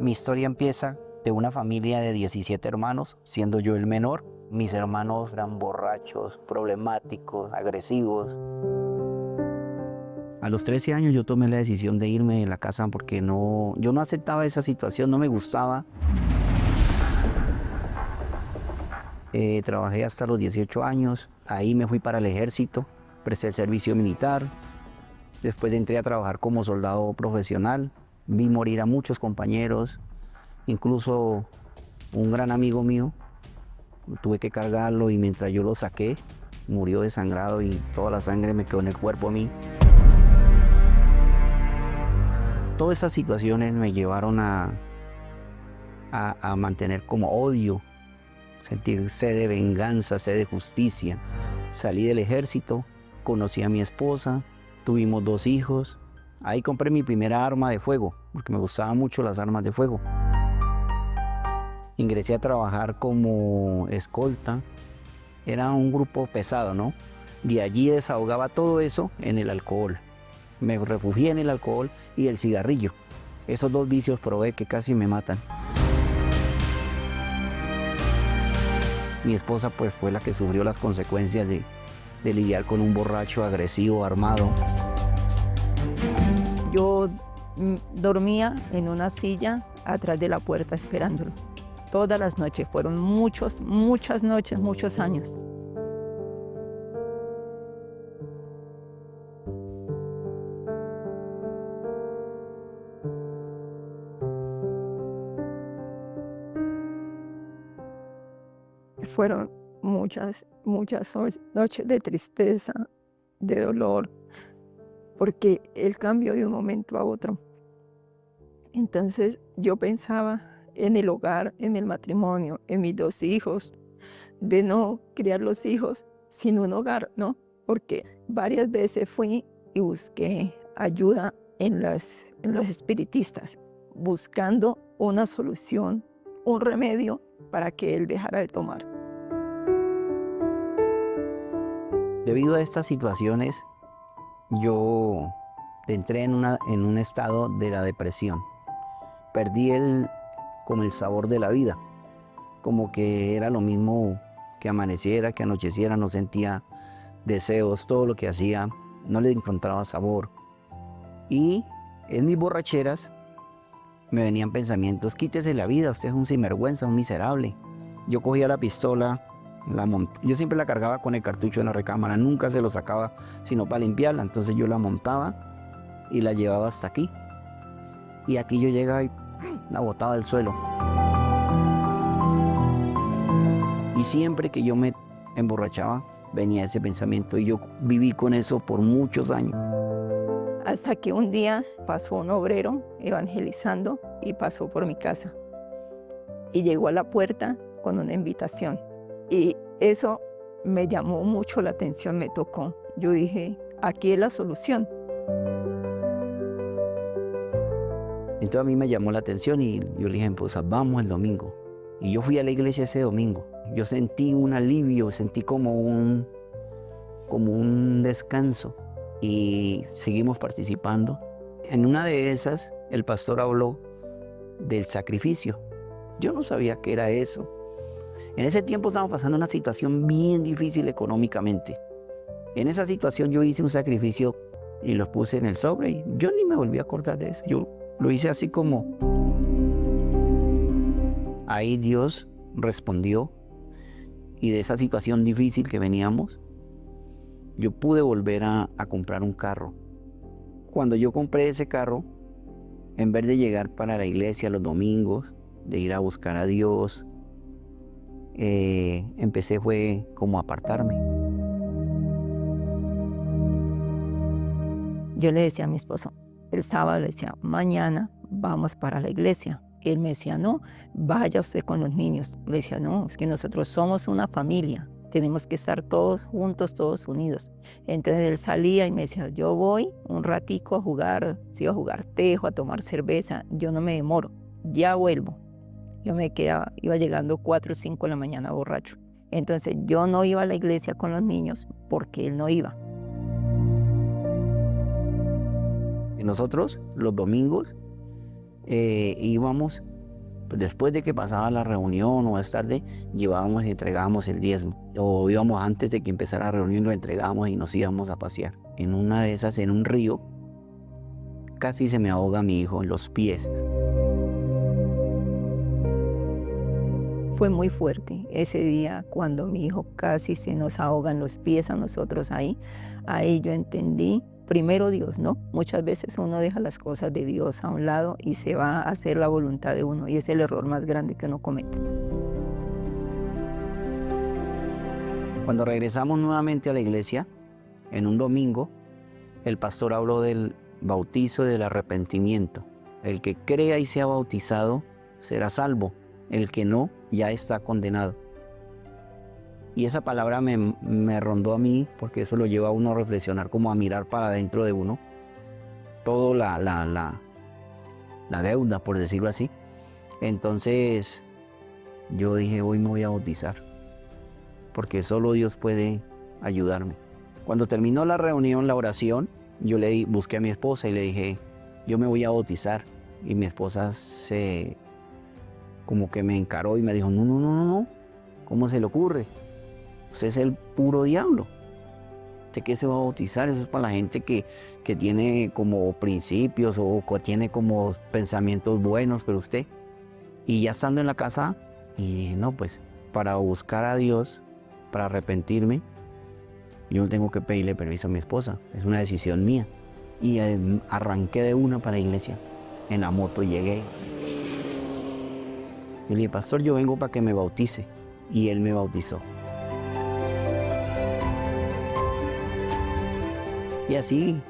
Mi historia empieza de una familia de 17 hermanos, siendo yo el menor. Mis hermanos eran borrachos, problemáticos, agresivos. A los 13 años yo tomé la decisión de irme de la casa porque yo no aceptaba esa situación, no me gustaba. Trabajé hasta los 18 años, ahí me fui para el ejército, presté el servicio militar, después entré a trabajar como soldado profesional, vi morir a muchos compañeros, incluso un gran amigo mío, tuve que cargarlo y mientras yo lo saqué, murió desangrado y toda la sangre me quedó en el cuerpo a mí. Todas esas situaciones me llevaron a mantener como odio, sentir sed de venganza, sed de justicia. Salí del ejército, conocí a mi esposa, tuvimos 2 hijos. Ahí compré mi primera arma de fuego, porque me gustaban mucho las armas de fuego. Ingresé a trabajar como escolta. Era un grupo pesado, ¿no? De allí desahogaba todo eso en el alcohol. Me refugié en el alcohol y el cigarrillo. Esos 2 vicios probé que casi me matan. Mi esposa pues fue la que sufrió las consecuencias de lidiar con un borracho agresivo, armado. Yo dormía en una silla atrás de la puerta esperándolo. Todas las noches, fueron muchas noches, muchos años. Fueron muchas noches de tristeza, de dolor, porque él cambió de un momento a otro. Entonces yo pensaba en el hogar, en el matrimonio, en mis 2 hijos, de no criar los hijos sin un hogar, ¿no? Porque varias veces fui y busqué ayuda en los espiritistas, buscando una solución, un remedio para que él dejara de tomar. Debido a estas situaciones, yo entré en un estado de la depresión. Perdí como el sabor de la vida, como que era lo mismo que amaneciera, que anocheciera, no sentía deseos, todo lo que hacía, no le encontraba sabor. Y en mis borracheras me venían pensamientos, quítese la vida, usted es un sinvergüenza, un miserable. Yo cogía la pistola, yo siempre la cargaba con el cartucho en la recámara, nunca se lo sacaba sino para limpiarla, entonces yo la montaba y la llevaba hasta aquí. Y aquí yo llegaba y la botaba del suelo. Y siempre que yo me emborrachaba, venía ese pensamiento y yo viví con eso por muchos años. Hasta que un día pasó un obrero evangelizando y pasó por mi casa. Y llegó a la puerta con una invitación. Y eso me llamó mucho la atención, me tocó. Yo dije, aquí es la solución. Entonces a mí me llamó la atención y yo le dije, pues vamos el domingo. Y yo fui a la iglesia ese domingo. Yo sentí un alivio, sentí como un descanso. Y seguimos participando. En una de esas, el pastor habló del sacrificio. Yo no sabía qué era eso. En ese tiempo estábamos pasando una situación bien difícil económicamente. En esa situación yo hice un sacrificio y lo puse en el sobre y yo ni me volví a acordar de eso. Yo lo hice así como... Ahí Dios respondió y de esa situación difícil que veníamos, yo pude volver a comprar un carro. Cuando yo compré ese carro, en vez de llegar para la iglesia los domingos, de ir a buscar a Dios, empecé fue como a apartarme. Yo le decía a mi esposo, el sábado le decía, mañana vamos para la iglesia. Él me decía, no, vaya usted con los niños. Le decía, no, es que nosotros somos una familia. Tenemos que estar todos juntos, todos unidos. Entonces él salía y me decía, yo voy un ratico a jugar, si iba a jugar tejo, a tomar cerveza, yo no me demoro, ya vuelvo. Yo me quedaba, iba llegando 4 o 5 de la mañana borracho. Entonces yo no iba a la iglesia con los niños porque él no iba. Y nosotros los domingos íbamos Pues después de que pasaba la reunión o más tarde, llevábamos y entregábamos el diezmo. O íbamos antes de que empezara la reunión, lo entregábamos y nos íbamos a pasear. En una de esas, en un río, casi se me ahoga mi hijo en los pies. Fue muy fuerte ese día cuando mi hijo casi se nos ahoga en los pies a nosotros ahí. Ahí yo entendí, primero Dios, ¿no? Muchas veces uno deja las cosas de Dios a un lado y se va a hacer la voluntad de uno, y es el error más grande que uno comete. Cuando regresamos nuevamente a la iglesia, en un domingo, el pastor habló del bautizo del arrepentimiento. El que crea y sea bautizado será salvo. El que no, ya está condenado. Y esa palabra me rondó a mí, porque eso lo lleva a uno a reflexionar, como a mirar para adentro de uno. Todo la deuda, por decirlo así. Entonces, yo dije, hoy me voy a bautizar, porque solo Dios puede ayudarme. Cuando terminó la reunión, la oración, yo busqué a mi esposa y le dije, yo me voy a bautizar. Y mi esposa como que me encaró y me dijo, no, ¿cómo se le ocurre? Usted es el puro diablo. ¿Usted qué se va a bautizar? Eso es para la gente que tiene como principios o que tiene como pensamientos buenos, pero usted. Y ya estando en la casa, y dije, no, pues para buscar a Dios, para arrepentirme, yo no tengo que pedirle permiso a mi esposa, es una decisión mía. Y arranqué de una para la iglesia, en la moto llegué. Y le dije, pastor, yo vengo para que me bautice. Y él me bautizó. Y así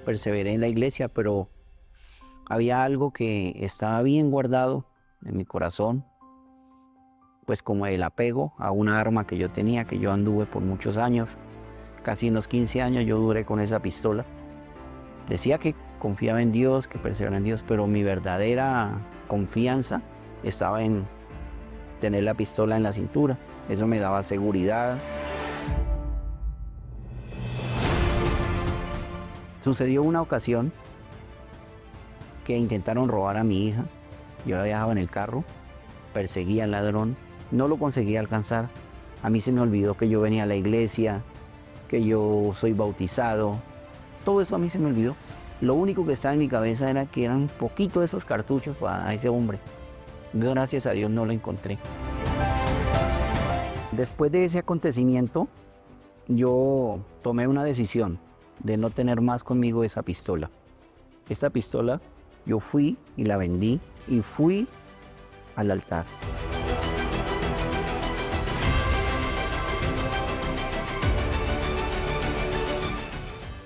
perseveré en la iglesia, pero había algo que estaba bien guardado en mi corazón, pues como el apego a una arma que yo tenía, que yo anduve por muchos años, casi unos 15 años yo duré con esa pistola. Decía que confiaba en Dios, que perseveraba en Dios, pero mi verdadera confianza estaba en tener la pistola en la cintura. Eso me daba seguridad. Sucedió una ocasión que intentaron robar a mi hija. Yo la viajaba en el carro, perseguía al ladrón, no lo conseguía alcanzar. A mí se me olvidó que yo venía a la iglesia, que yo soy bautizado. Todo eso a mí se me olvidó. Lo único que estaba en mi cabeza era que eran poquitos de esos cartuchos para ese hombre. Gracias a Dios no lo encontré. Después de ese acontecimiento, yo tomé una decisión de no tener más conmigo esa pistola. Esta pistola yo fui y la vendí y fui al altar.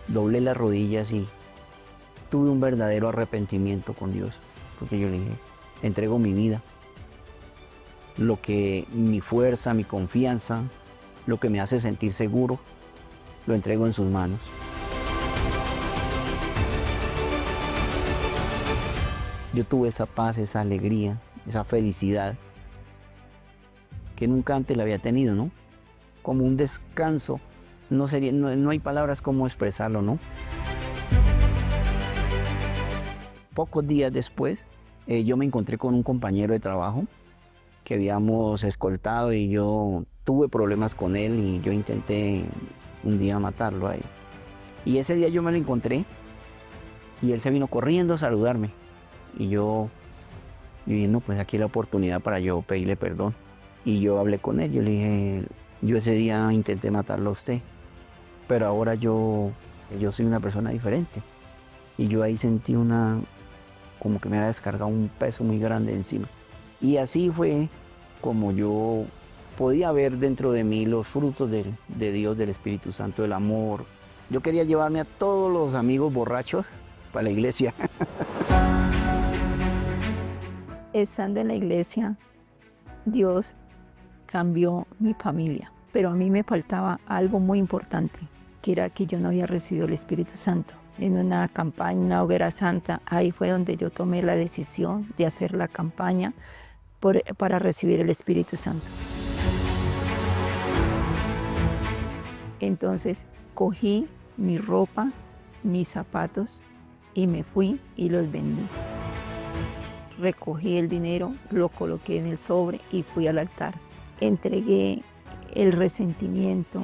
Doblé las rodillas y tuve un verdadero arrepentimiento con Dios, porque yo le dije, entrego mi vida, lo que mi fuerza, mi confianza, lo que me hace sentir seguro, lo entrego en sus manos. Yo tuve esa paz, esa alegría, esa felicidad que nunca antes la había tenido, ¿no? Como un descanso, no hay palabras como expresarlo, ¿no? Pocos días después, yo me encontré con un compañero de trabajo que habíamos escoltado y yo tuve problemas con él y yo intenté un día matarlo a él. Y ese día yo me lo encontré y él se vino corriendo a saludarme. Y yo dije, no, pues aquí es la oportunidad para yo pedirle perdón. Y yo hablé con él, yo le dije, yo ese día intenté matarlo a usted, pero ahora yo soy una persona diferente. Y yo ahí sentí como que me había descargado un peso muy grande encima. Y así fue como yo podía ver dentro de mí los frutos de Dios, del Espíritu Santo, del amor. Yo quería llevarme a todos los amigos borrachos para la iglesia. Estando en la iglesia, Dios cambió mi familia, pero a mí me faltaba algo muy importante, que era que yo no había recibido el Espíritu Santo. En una campaña, una hoguera santa, ahí fue donde yo tomé la decisión de hacer la campaña para recibir el Espíritu Santo. Entonces cogí mi ropa, mis zapatos y me fui y los vendí. recogí el dinero, lo coloqué en el sobre y fui al altar. Entregué el resentimiento,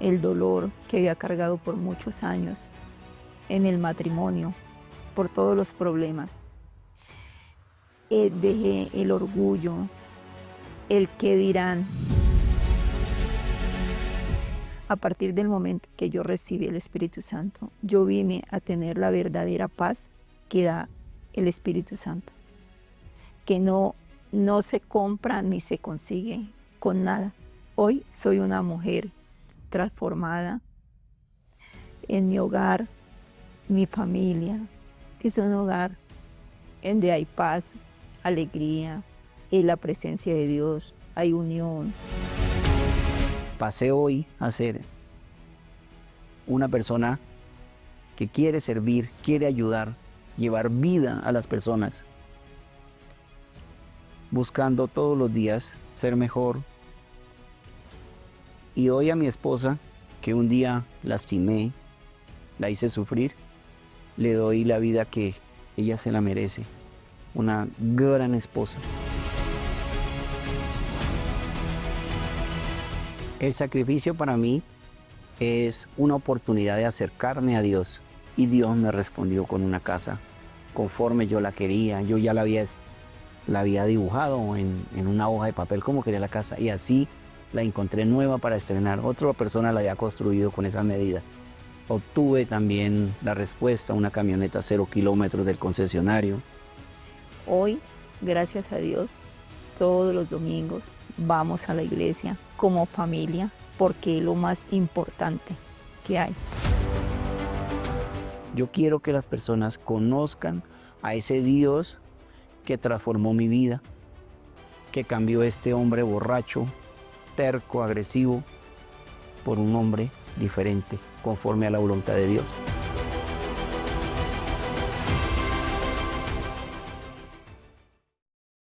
el dolor que había cargado por muchos años en el matrimonio, por todos los problemas. Dejé el orgullo, el qué dirán. A partir del momento que yo recibí el Espíritu Santo, yo vine a tener la verdadera paz que da el Espíritu Santo, que no se compra ni se consigue con nada. Hoy soy una mujer transformada. En mi hogar, mi familia es un hogar en donde hay paz, alegría, en la presencia de Dios, hay unión. Pasé hoy a ser una persona que quiere servir, quiere ayudar, llevar vida a las personas, buscando todos los días ser mejor. Y hoy a mi esposa, que un día lastimé, la hice sufrir, le doy la vida que ella se la merece. Una gran esposa. El sacrificio para mí es una oportunidad de acercarme a Dios. Y Dios me respondió con una casa conforme yo la quería. Yo ya la había dibujado en una hoja de papel como quería la casa. Y así la encontré nueva para estrenar. Otra persona la había construido con esas medidas. Obtuve también la respuesta, una camioneta 0 kilómetros del concesionario. Hoy, gracias a Dios, todos los domingos vamos a la iglesia como familia, porque es lo más importante que hay. Yo quiero que las personas conozcan a ese Dios que transformó mi vida, que cambió este hombre borracho, terco, agresivo, por un hombre diferente, conforme a la voluntad de Dios.